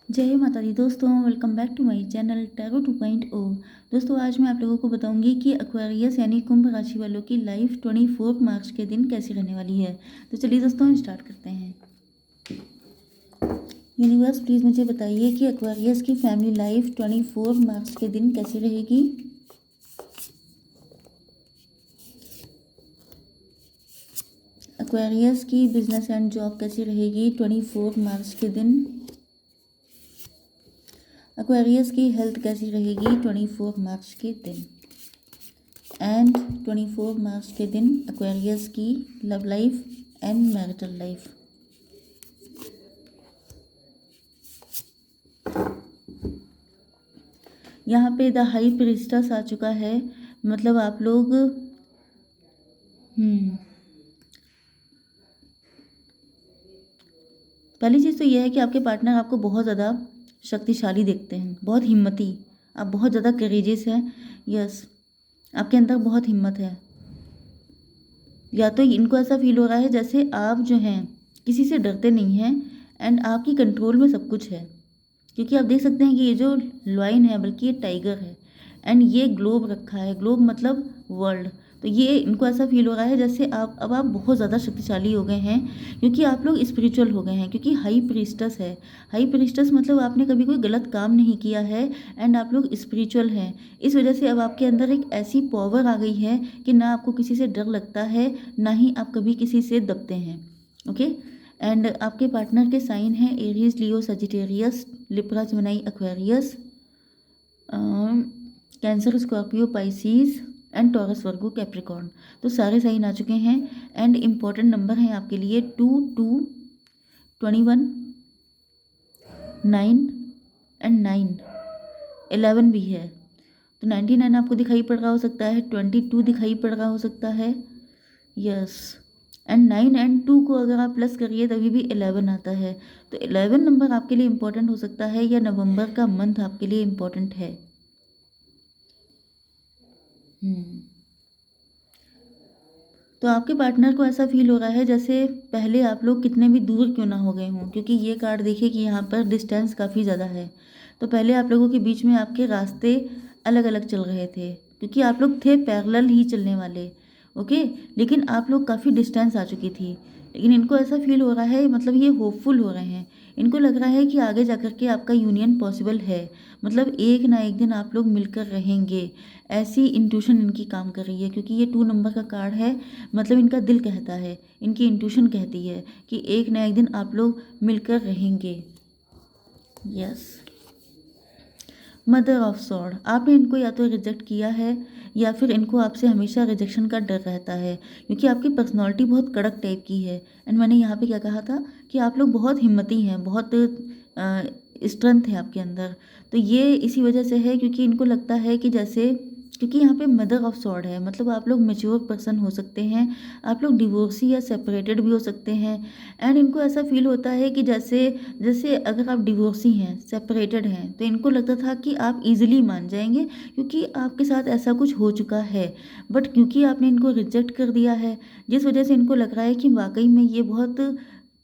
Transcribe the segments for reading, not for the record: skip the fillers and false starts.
जय माता दी दोस्तों, welcome back to my channel tarot 2.0। दोस्तों आज मैं आप लोगों को बताऊंगी कि एक्वेरियस यानी कुंभ राशि वालों की लाइफ 24 मार्च के दिन कैसी रहने वाली है। तो चलिए दोस्तों स्टार्ट करते हैं। यूनिवर्स प्लीज़ मुझे बताइए कि एक्वेरियस की फैमिली लाइफ 24 मार्च के दिन कैसी रहेगी। एक्वेरियस की बिजनेस एंड जॉब कैसी रहेगी 24 मार्च के दिन। एक्वेरियस की हेल्थ कैसी रहेगी 24 मार्च के दिन। एंड 24 मार्च के दिन एक्वेरियस की love life and marital life. यहाँ पे द हाई प्रीस्टेस आ चुका है, मतलब आप लोग पहली चीज़ तो यह है कि आपके पार्टनर आपको बहुत ज़्यादा शक्तिशाली देखते हैं, बहुत हिम्मती, आप बहुत ज़्यादा करेजियस हैं। यस, आपके अंदर बहुत हिम्मत है। या तो इनको ऐसा फील हो रहा है जैसे आप जो हैं किसी से डरते नहीं हैं एंड आपकी कंट्रोल में सब कुछ है, क्योंकि आप देख सकते हैं कि ये जो लॉयन है बल्कि ये टाइगर है एंड ये ग्लोब रखा है। ग्लोब मतलब वर्ल्ड। तो ये इनको ऐसा फील हो रहा है जैसे आप बहुत ज़्यादा शक्तिशाली हो गए हैं, क्योंकि आप लोग स्पिरिचुअल हो गए हैं, क्योंकि हाई प्रीस्टस है। हाई प्रीस्टस मतलब आपने कभी कोई गलत काम नहीं किया है एंड आप लोग स्पिरिचुअल हैं। इस वजह से अब आपके अंदर एक ऐसी पावर आ गई है कि ना आपको किसी से डर लगता है, ना ही आप कभी किसी से दबते हैं। ओके। एंड आपके पार्टनर के साइन हैं Aries, Leo, Sagittarius, Libra, Gemini, Aquarius, cancer, Scorpio, Pisces and taurus, Virgo, Capricorn. तो सारे साइन आ चुके हैं एंड इम्पॉर्टेंट नंबर हैं आपके लिए 2, 2, 21, 9 एंड 9, 11 भी है। तो 99 आपको दिखाई पड़ रहा हो सकता है, 22 दिखाई पड़ रहा हो सकता है। यस। एंड 9 एंड 2 को अगर आप प्लस करिए तभी भी 11 आता है। तो 11 नंबर आपके लिए इम्पोर्टेंट हो सकता है, या नवंबर का मंथ आपके लिए इम्पोर्टेंट है। तो आपके पार्टनर को ऐसा फील हो रहा है जैसे पहले आप लोग कितने भी दूर क्यों ना हो गए हों, क्योंकि ये कार्ड देखिए कि यहाँ पर डिस्टेंस काफ़ी ज़्यादा है। तो पहले आप लोगों के बीच में आपके रास्ते अलग अलग चल रहे थे, क्योंकि आप लोग थे पैरेलल ही चलने वाले। ओके। लेकिन आप लोग काफ़ी डिस्टेंस आ चुकी थी, लेकिन इनको ऐसा फील हो रहा है, मतलब ये होपफुल हो रहे हैं। इनको लग रहा है कि आगे जाकर के आपका यूनियन पॉसिबल है, मतलब एक ना एक दिन आप लोग मिलकर रहेंगे। ऐसी इंट्यूशन इनकी काम कर रही है, क्योंकि ये 2 नंबर का कार्ड है। मतलब इनका दिल कहता है, इनकी इंट्यूशन कहती है कि एक ना एक दिन आप लोग मिलकर रहेंगे। यस। मदर ऑफ सॉर्ड, आपने इनको या तो रिजेक्ट किया है या फिर इनको आपसे हमेशा रिजेक्शन का डर रहता है, क्योंकि आपकी पर्सनालिटी बहुत कड़क टाइप की है। एंड मैंने यहाँ पे क्या कहा था कि आप लोग बहुत हिम्मती हैं, बहुत स्ट्रेंथ है आपके अंदर। तो ये इसी वजह से है, क्योंकि इनको लगता है कि जैसे, क्योंकि यहाँ पे मदर ऑफ सॉर्ड है, मतलब आप लोग मेच्योर पर्सन हो सकते हैं, आप लोग डिवोर्सी या सेपरेटेड भी हो सकते हैं। एंड इनको ऐसा फील होता है कि जैसे जैसे अगर आप डिवोर्सी हैं, सेपरेटेड हैं, तो इनको लगता था कि आप इजीली मान जाएंगे, क्योंकि आपके साथ ऐसा कुछ हो चुका है। बट क्योंकि आपने इनको रिजेक्ट कर दिया है, जिस वजह से इनको लग रहा है कि वाकई में ये बहुत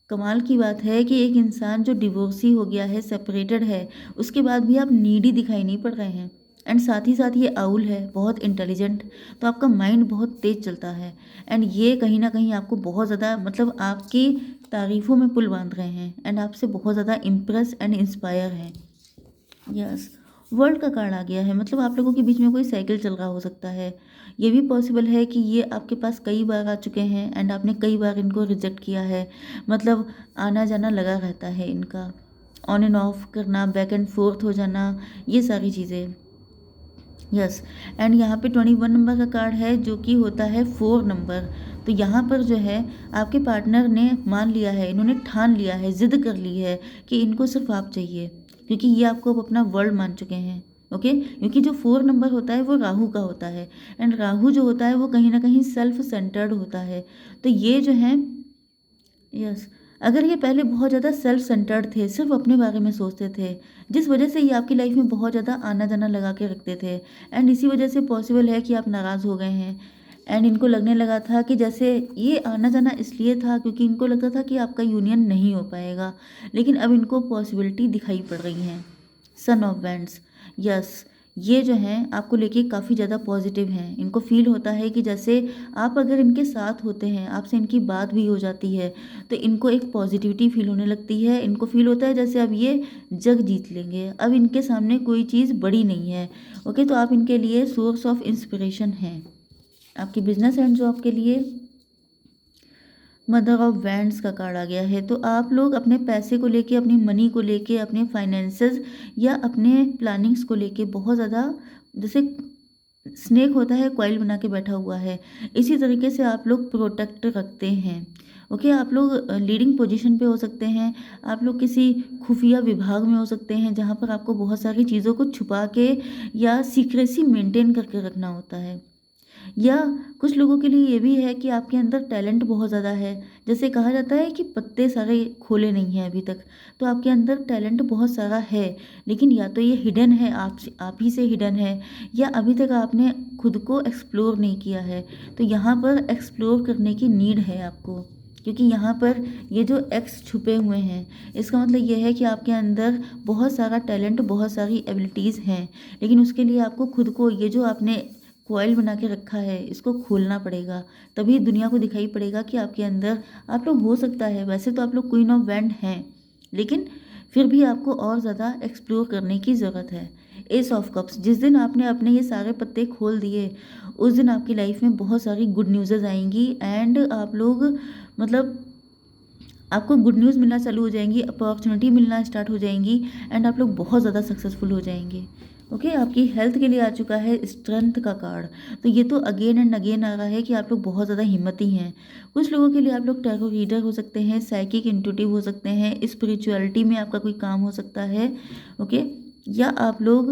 कमाल की बात है कि एक इंसान जो डिवोर्सी हो गया है, सेपरेटेड है, उसके बाद भी आप नीडी दिखाई नहीं पड़ रहे हैं। एंड साथ ही साथ ये आउल है, बहुत इंटेलिजेंट, तो आपका माइंड बहुत तेज चलता है। एंड ये कहीं ना कहीं आपको बहुत ज़्यादा, मतलब आपकी तारीफ़ों में पुल बांध रहे हैं एंड आपसे बहुत ज़्यादा इम्प्रेस एंड इंस्पायर हैं। यस। वर्ल्ड का कार्ड आ गया है, मतलब आप लोगों के बीच में कोई साइकिल चल रहा हो सकता है। ये भी पॉसिबल है कि ये आपके पास कई बार आ चुके हैं एंड आपने कई बार इनको रिजेक्ट किया है, मतलब आना जाना लगा रहता है इनका, ऑन एंड ऑफ करना, बैक एंड फोर्थ हो जाना, ये सारी चीज़ें। यस। एंड यहाँ पे 21 नंबर का कार्ड है जो कि होता है 4 नंबर। तो यहाँ पर जो है आपके पार्टनर ने मान लिया है, इन्होंने ठान लिया है, जिद कर ली है कि इनको सिर्फ आप चाहिए, क्योंकि ये आपको अब अपना वर्ल्ड मान चुके हैं। ओके। क्योंकि जो 4 नंबर होता है वो राहु का होता है, एंड राहु जो होता है वो कहीं ना कहीं सेल्फ सेंटर्ड होता है। तो ये जो है, यस, अगर ये पहले बहुत ज़्यादा सेल्फ सेंटर्ड थे, सिर्फ अपने बारे में सोचते थे, जिस वजह से ये आपकी लाइफ में बहुत ज़्यादा आना जाना लगा के रखते थे, एंड इसी वजह से पॉसिबल है कि आप नाराज़ हो गए हैं। एंड इनको लगने लगा था कि जैसे ये आना जाना इसलिए था क्योंकि इनको लगता था कि आपका यूनियन नहीं हो पाएगा, लेकिन अब इनको पॉसिबिलिटी दिखाई पड़ रही हैं। सन ऑफ वैंड्स, यस, ये जो हैं आपको लेके काफ़ी ज़्यादा पॉजिटिव हैं। इनको फील होता है कि जैसे आप अगर इनके साथ होते हैं, आपसे इनकी बात भी हो जाती है, तो इनको एक पॉजिटिविटी फील होने लगती है। इनको फील होता है जैसे अब ये जग जीत लेंगे, अब इनके सामने कोई चीज़ बड़ी नहीं है। ओके, तो आप इनके लिए सोर्स ऑफ इंस्पिरेशन हैं। आपकी बिजनेस एंड जॉब के लिए मदर ऑफ वैंड्स का कार्ड आ गया है। तो आप लोग अपने पैसे को लेके, अपनी मनी को लेके, अपने फाइनेंसेस या अपने प्लानिंग्स को लेके बहुत ज़्यादा, जैसे स्नेक होता है कॉइल बना के बैठा हुआ है, इसी तरीके से आप लोग प्रोटेक्ट रखते हैं। ओके, आप लोग लीडिंग पोजीशन पे हो सकते हैं, आप लोग किसी खुफिया विभाग में हो सकते हैं जहाँ पर आपको बहुत सारी चीज़ों को छुपा के या सीक्रेसी मेंटेन करके रखना होता है। या कुछ लोगों के लिए ये भी है कि आपके अंदर टैलेंट बहुत ज़्यादा है। जैसे कहा जाता है कि पत्ते सारे खोले नहीं हैं अभी तक, तो आपके अंदर टैलेंट बहुत सारा है, लेकिन या तो ये हिडन है, आप ही से हिडन है, या अभी तक आपने खुद को एक्सप्लोर नहीं किया है। तो यहाँ पर एक्सप्लोर करने की नीड है आपको, क्योंकि यहाँ पर ये जो एक्स छुपे हुए हैं, इसका मतलब ये है कि आपके अंदर बहुत सारा टैलेंट, बहुत सारी एबिलिटीज़ हैं, लेकिन उसके लिए आपको खुद को, ये जो आपने कॉइल बना के रखा है, इसको खोलना पड़ेगा। तभी दुनिया को दिखाई पड़ेगा कि आपके अंदर आप लोग हो सकता है। वैसे तो आप लोग क्वीन ऑफ वैंड हैं, लेकिन फिर भी आपको और ज़्यादा एक्सप्लोर करने की ज़रूरत है। एस ऑफ कप्स, जिस दिन आपने अपने ये सारे पत्ते खोल दिए, उस दिन आपकी लाइफ में बहुत सारी गुड न्यूज़ेज़ आएंगी एंड आप लोग, मतलब आपको गुड न्यूज़ मिलना चालू हो जाएंगी, अपॉर्चुनिटी मिलना स्टार्ट हो जाएंगी एंड आप लोग बहुत ज़्यादा सक्सेसफुल हो जाएंगे। ओके, आपकी हेल्थ के लिए आ चुका है स्ट्रेंथ का कार्ड। तो ये तो अगेन एंड अगेन आ रहा है कि आप लोग बहुत ज़्यादा हिम्मती हैं। कुछ लोगों के लिए आप लोग टैरो रीडर हो सकते हैं, साइकिक इंट्यूटिव हो सकते हैं, स्पिरिचुअलिटी में आपका कोई काम हो सकता है। ओके, या आप लोग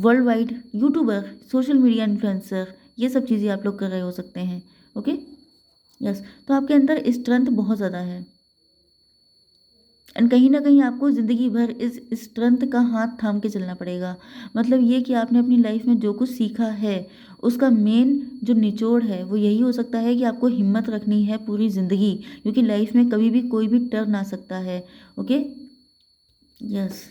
world wide YouTuber, social media influencer, ये सब चीज़ें आप लोग कर रहे हो सकते हैं। ओके, यस, तो आपके अंदर स्ट्रेंथ बहुत ज़्यादा है एंड कहीं ना कहीं आपको ज़िंदगी भर इस स्ट्रेंथ का हाथ थाम के चलना पड़ेगा। मतलब ये कि आपने अपनी लाइफ में जो कुछ सीखा है, उसका मेन जो निचोड़ है वो यही हो सकता है कि आपको हिम्मत रखनी है पूरी ज़िंदगी, क्योंकि लाइफ में कभी भी कोई भी टर्न आ सकता है। ओके, यस,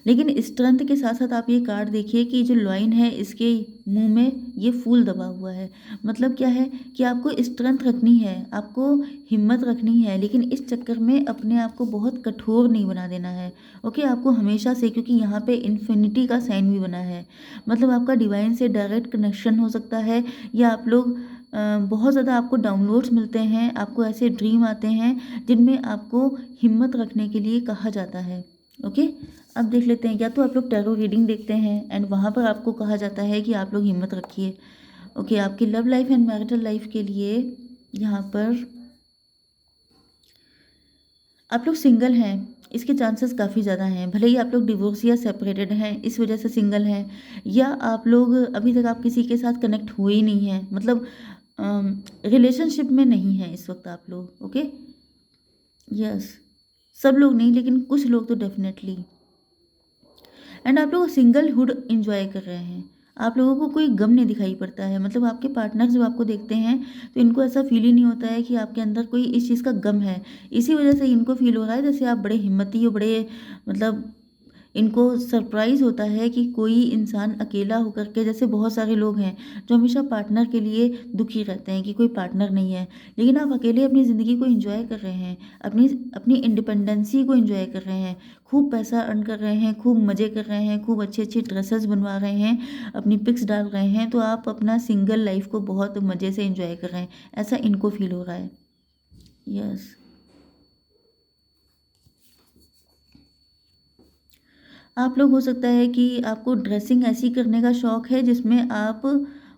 लेकिन स्ट्रेंथ के साथ साथ आप ये कार्ड देखिए कि जो लॉइन है, इसके मुंह में ये फूल दबा हुआ है। मतलब क्या है कि आपको स्ट्रेंथ रखनी है, आपको हिम्मत रखनी है, लेकिन इस चक्कर में अपने आप को बहुत कठोर नहीं बना देना है। ओके, आपको हमेशा से, क्योंकि यहाँ पे इन्फिनिटी का साइन भी बना है, मतलब आपका डिवाइन से डायरेक्ट कनेक्शन हो सकता है, या आप लोग बहुत ज़्यादा आपको डाउनलोड्स मिलते हैं, आपको ऐसे ड्रीम आते हैं जिनमें आपको हिम्मत रखने के लिए कहा जाता है। ओके, अब देख लेते हैं, या तो आप लोग टैरो रीडिंग देखते हैं एंड वहाँ पर आपको कहा जाता है कि आप लोग हिम्मत रखिए। ओके, आपकी love life and marital life के लिए यहाँ पर आप लोग सिंगल हैं, इसके चांसेस काफ़ी ज़्यादा हैं। भले ही आप लोग डिवोर्स या सेपरेटेड हैं, इस वजह से सिंगल हैं, या आप लोग अभी तक आप किसी के साथ कनेक्ट हुए ही नहीं हैं, मतलब रिलेशनशिप में नहीं हैं इस वक्त आप लोग। ओके, यस, सब लोग नहीं, लेकिन कुछ लोग तो डेफिनेटली। एंड आप लोग सिंगलहुड इंजॉय कर रहे हैं, आप लोगों को कोई गम नहीं दिखाई पड़ता है। मतलब आपके पार्टनर जब आपको देखते हैं तो इनको ऐसा फील ही नहीं होता है कि आपके अंदर कोई इस चीज़ का गम है। इसी वजह से इनको फील हो रहा है जैसे आप बड़े हिम्मती हो, बड़े, मतलब इनको सरप्राइज़ होता है कि कोई इंसान अकेला होकर के, जैसे बहुत सारे लोग हैं जो हमेशा पार्टनर के लिए दुखी रहते हैं कि कोई पार्टनर नहीं है, लेकिन आप अकेले अपनी ज़िंदगी को एंजॉय कर रहे हैं, अपनी अपनी इंडिपेंडेंसी को एंजॉय कर रहे हैं, खूब पैसा अर्न कर रहे हैं, खूब मज़े कर रहे हैं, खूब अच्छी अच्छी ड्रेसेस बनवा रहे हैं, अपनी पिक्स डाल रहे हैं, तो आप अपना सिंगल लाइफ को बहुत मज़े से एंजॉय कर रहे हैं, ऐसा इनको फील हो रहा है। यस, आप लोग, हो सकता है कि आपको ड्रेसिंग ऐसी करने का शौक़ है जिसमें आप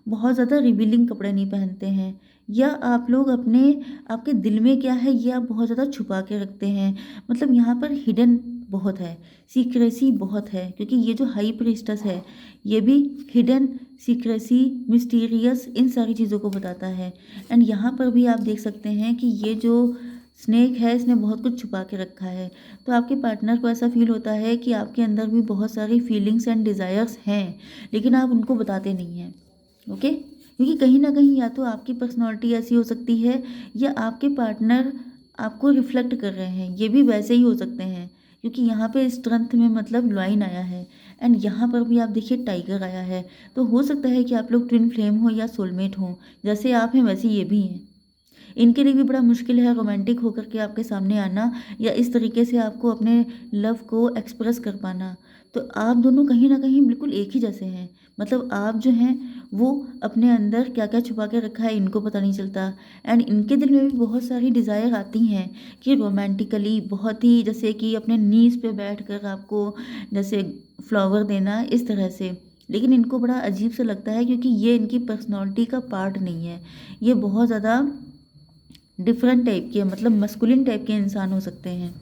बहुत ज़्यादा रिवीलिंग कपड़े नहीं पहनते हैं, या आप लोग अपने, आपके दिल में क्या है ये आप बहुत ज़्यादा छुपा के रखते हैं। मतलब यहाँ पर हिडन बहुत है, सीक्रेसी बहुत है, क्योंकि ये जो हाई प्रीस्टस है ये भी हिडन, सीक्रेसी, मिस्टीरियस, इन सारी चीज़ों को बताता है। एंड यहाँ पर भी आप देख सकते हैं कि ये जो स्नेक है इसने बहुत कुछ छुपा के रखा है। तो आपके पार्टनर को ऐसा फील होता है कि आपके अंदर भी बहुत सारी फीलिंग्स एंड डिज़ायर्स हैं, लेकिन आप उनको बताते नहीं हैं। ओके, क्योंकि कहीं न कहीं या तो आपकी पर्सनैलिटी ऐसी हो सकती है या आपके पार्टनर आपको रिफ्लेक्ट कर रहे हैं, ये भी वैसे ही हो सकते हैं। क्योंकि यहाँ पे स्ट्रेंथ में मतलब लायन आया है एंड यहाँ पर भी आप देखिए टाइगर आया है। तो हो सकता है कि आप लोग ट्विन फ्लेम हो या सोलमेट हो, जैसे आप हैं वैसे ये भी हैं। इनके लिए भी बड़ा मुश्किल है रोमांटिक होकर के आपके सामने आना या इस तरीके से आपको अपने लव को एक्सप्रेस कर पाना। तो आप दोनों कहीं न कहीं बिल्कुल एक ही जैसे हैं। मतलब आप जो हैं वो अपने अंदर क्या-क्या छुपा के रखा है इनको पता नहीं चलता एंड इनके दिल में भी बहुत सारी डिज़ायर आती हैं कि रोमांटिकली बहुत ही जैसे कि अपने नीज़ पे बैठकर आपको जैसे फ्लावर देना इस तरह से। लेकिन इनको बड़ा अजीब सा लगता है क्योंकि ये इनकी पर्सनैलिटी का पार्ट नहीं है। ये बहुत ज़्यादा डिफरेंट टाइप के मतलब मस्कुलिन टाइप के इंसान हो सकते हैं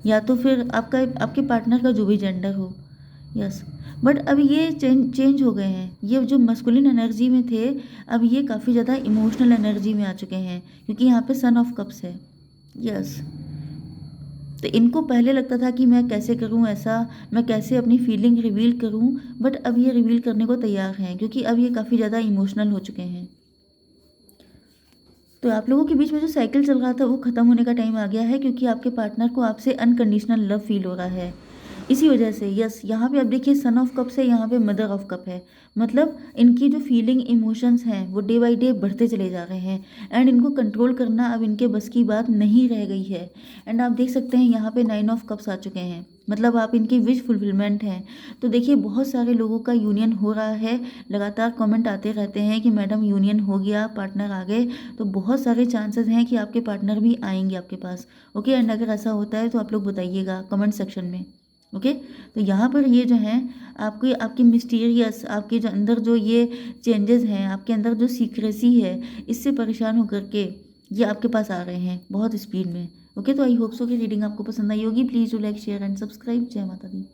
या तो फिर आपका आपके पार्टनर का जो भी जेंडर हो। यस, बट अब ये चेंज हो गए हैं। ये जो मस्कुलिन एनर्जी में थे अब ये काफ़ी ज़्यादा इमोशनल एनर्जी में आ चुके हैं क्योंकि यहाँ पे सन ऑफ कप्स है। यस, तो इनको पहले लगता था कि मैं कैसे करूँ ऐसा, मैं कैसे अपनी फीलिंग रिवील करूँ, बट अब ये रिवील करने को तैयार हैं क्योंकि अब ये काफ़ी ज़्यादा इमोशनल हो चुके हैं। तो आप लोगों के बीच में जो साइकिल चल रहा था वो ख़त्म होने का टाइम आ गया है क्योंकि आपके पार्टनर को आपसे अनकंडीशनल लव फील हो रहा है। इसी वजह से यस, यहाँ पे आप देखिए सन ऑफ कप्स है, यहाँ पे मदर ऑफ कप है। मतलब इनकी जो फीलिंग इमोशंस हैं वो डे बाय डे बढ़ते चले जा रहे हैं एंड इनको कंट्रोल करना अब इनके बस की बात नहीं रह गई है। एंड आप देख सकते हैं यहाँ पे नाइन ऑफ कप्स आ चुके हैं। मतलब आप इनकी विश फुलफिलमेंट हैं। तो देखिए बहुत सारे लोगों का यूनियन हो रहा है। लगातार कमेंट आते रहते हैं कि मैडम यूनियन हो गया, पार्टनर आ गए। तो बहुत सारे चांसेस हैं कि आपके पार्टनर भी आएंगे आपके पास। ओके, एंड अगर ऐसा होता है तो आप लोग बताइएगा कमेंट सेक्शन में। ओके, तो यहाँ पर ये जो हैं आपकी आपकी मिस्टीरियस आपके जो अंदर जो ये चेंजेस हैं, आपके अंदर जो सीक्रेसी है, इससे परेशान होकर के ये आपके पास आ रहे हैं बहुत स्पीड में। ओके, तो आई होप सो कि रीडिंग आपको पसंद आई होगी। Please do like share and subscribe. जय माता दी।